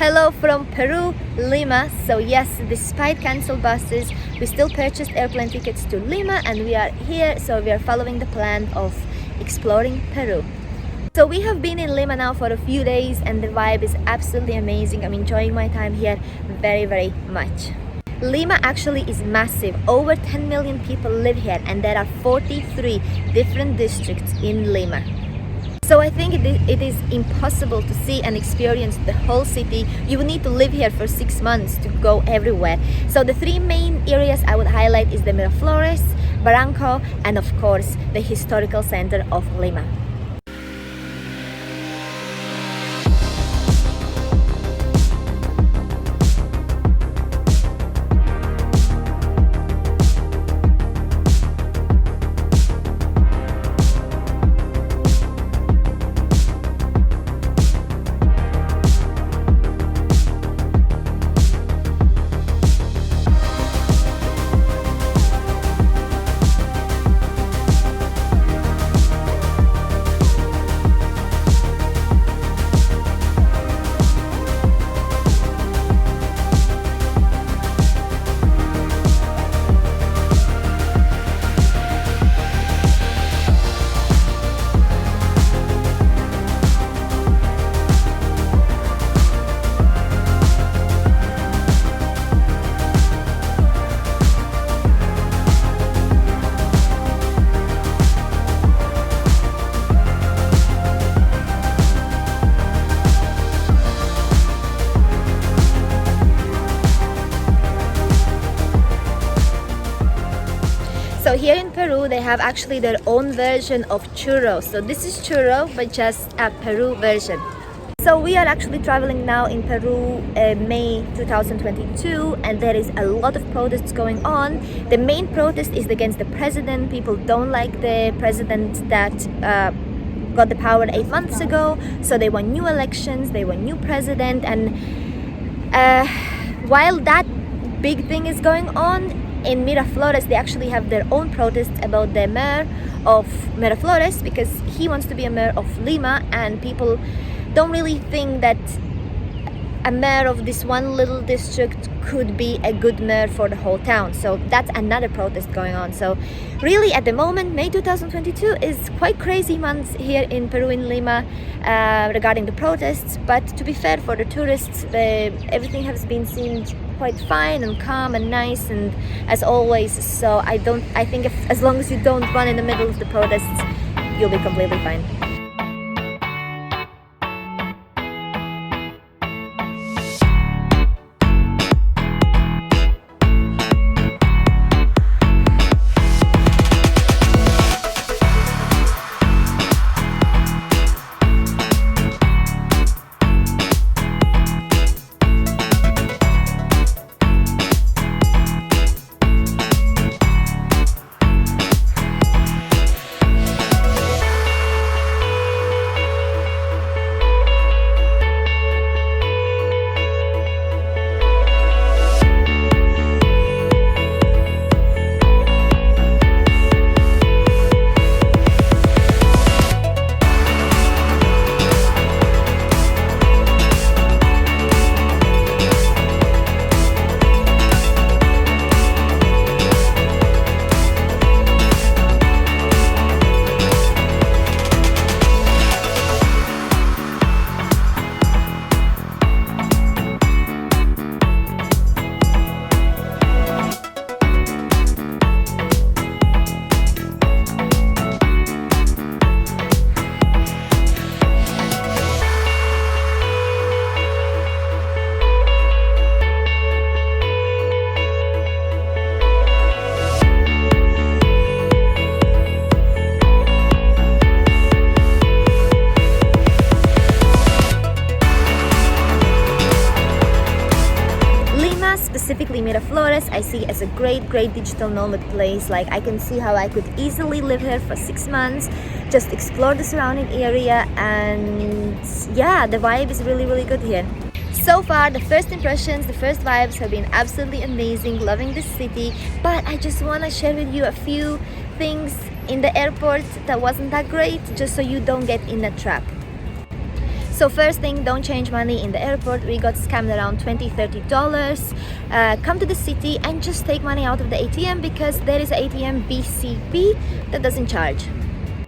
Hello from Peru, Lima. So yes, despite cancelled buses, we still purchased airplane tickets to Lima and we are here. So we are following the plan of exploring Peru. So we have been in Lima now for a few days and the vibe is absolutely amazing. I'm enjoying my time here very much. Lima actually is massive. Over 10 million people live here and there are 43 different districts in Lima. So I think it is impossible to see and experience the whole city. You would need to live here for 6 months to go everywhere. So the three main areas I would highlight is the Miraflores, Barranco, and of course the historical center of Lima. So here in Peru, they have actually their own version of churros. So this is churro, but just a Peru version. So we are actually traveling now in Peru, May 2022, and there is a lot of protests going on. The main protest is against the president. People don't like the president that got the power 8 months ago. So they want new elections, they want new president, and while that big thing is going on, in Miraflores, they actually have their own protests about the mayor of Miraflores because he wants to be a mayor of Lima, and people don't really think that a mayor of this one little district could be a good mayor for the whole town. So that's another protest going on. So really at the moment, May 2022 is quite crazy month here in Peru, in Lima, regarding the protests. But to be fair, for the tourists, everything has been seemed quite fine and calm and nice, and as always. So I think as long as you don't run in the middle of the protests, you'll be completely fine. Specifically Miraflores, I see as a great digital nomad place. Like, I can see how I could easily live here for 6 months, just explore the surrounding area, and yeah, the vibe is really good here. So far, the first impressions, the first vibes have been absolutely amazing, loving this city, but I just want to share with you a few things in the airport that wasn't that great, just so you don't get in a trap. So first thing, don't change money in the airport. We got scammed around $20-30. Come to the city and just take money out of the ATM, because there is an ATM BCB that doesn't charge.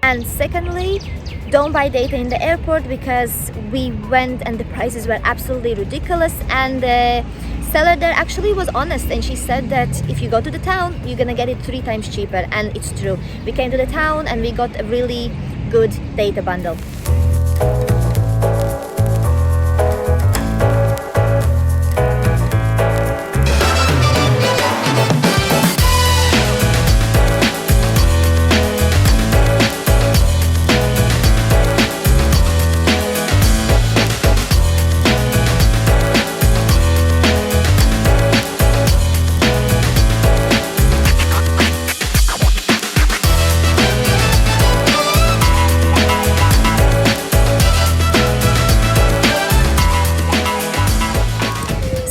And secondly, don't buy data in the airport, because we went and the prices were absolutely ridiculous, and the seller there actually was honest, and she said that if you go to the town, you're gonna get it 3 times cheaper, and it's true. We came to the town and we got a really good data bundle.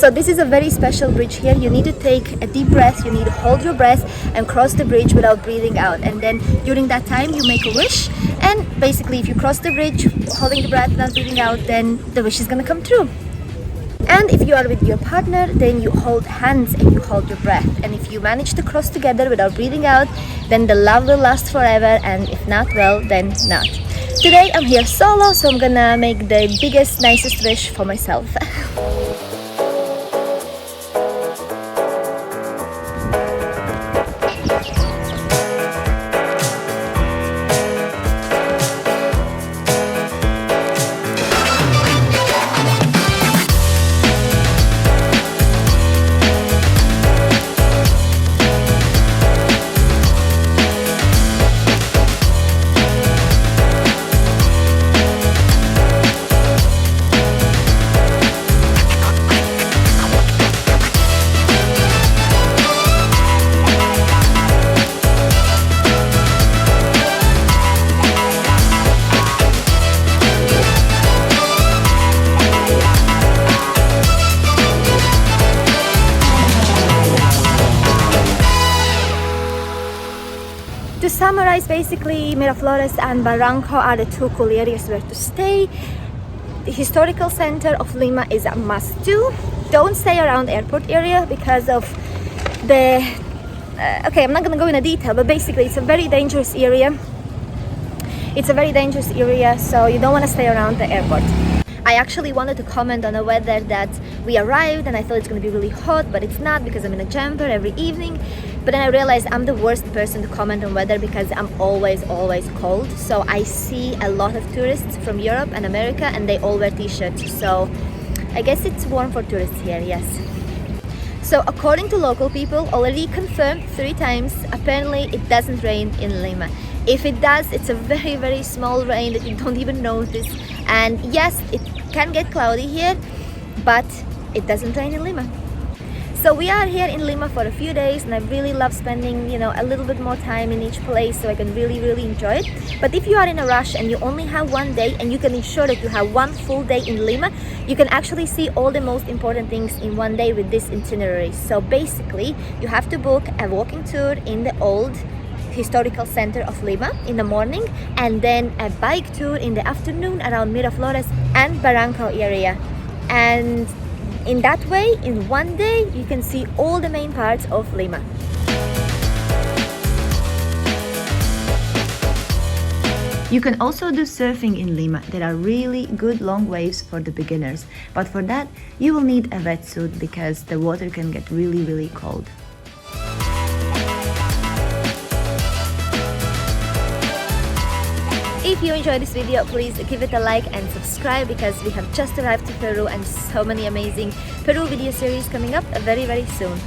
So this is a very special bridge here. You need to take a deep breath, you need to hold your breath and cross the bridge without breathing out. And then during that time you make a wish, and basically if you cross the bridge holding the breath without breathing out, then the wish is gonna come true. And if you are with your partner, then you hold hands and you hold your breath. And if you manage to cross together without breathing out, then the love will last forever, and if not, well, then not. Today I'm here solo, so I'm gonna make the biggest, nicest wish for myself. To summarize, basically Miraflores and Barranco are the 2 cool areas where to stay. The historical center of Lima is a must do. Don't stay around airport area because of the okay, I'm not gonna go into detail, but basically it's a very dangerous area. It's a very dangerous area, so you don't want to stay around the airport. I actually wanted to comment on the weather, that we arrived and I thought it's going to be really hot, but it's not, because I'm in a jumper every evening. But then I realized I'm the worst person to comment on weather, because I'm always cold. So I see a lot of tourists from Europe and America and they all wear t-shirts. So I guess it's warm for tourists here, yes. So according to local people, already confirmed 3 times, apparently it doesn't rain in Lima. If it does, it's a very small rain that you don't even notice. And yes, it can get cloudy here, but it doesn't rain in Lima. So we are here in Lima for a few days, and I really love spending, you know, a little bit more time in each place so I can really enjoy it. But if you are in a rush and you only have 1 day, and you can ensure that you have 1 full day in Lima, you can actually see all the most important things in 1 day with this itinerary. So basically, you have to book a walking tour in the old historical center of Lima in the morning, and then a bike tour in the afternoon around Miraflores and Barranco area. And in that way, in 1 day, you can see all the main parts of Lima. You can also do surfing in Lima. There are really good long waves for the beginners, but for that you will need a wetsuit because the water can get really cold. If you enjoyed this video, please give it a like and subscribe, because we have just arrived to Peru and so many amazing Peru video series coming up very soon.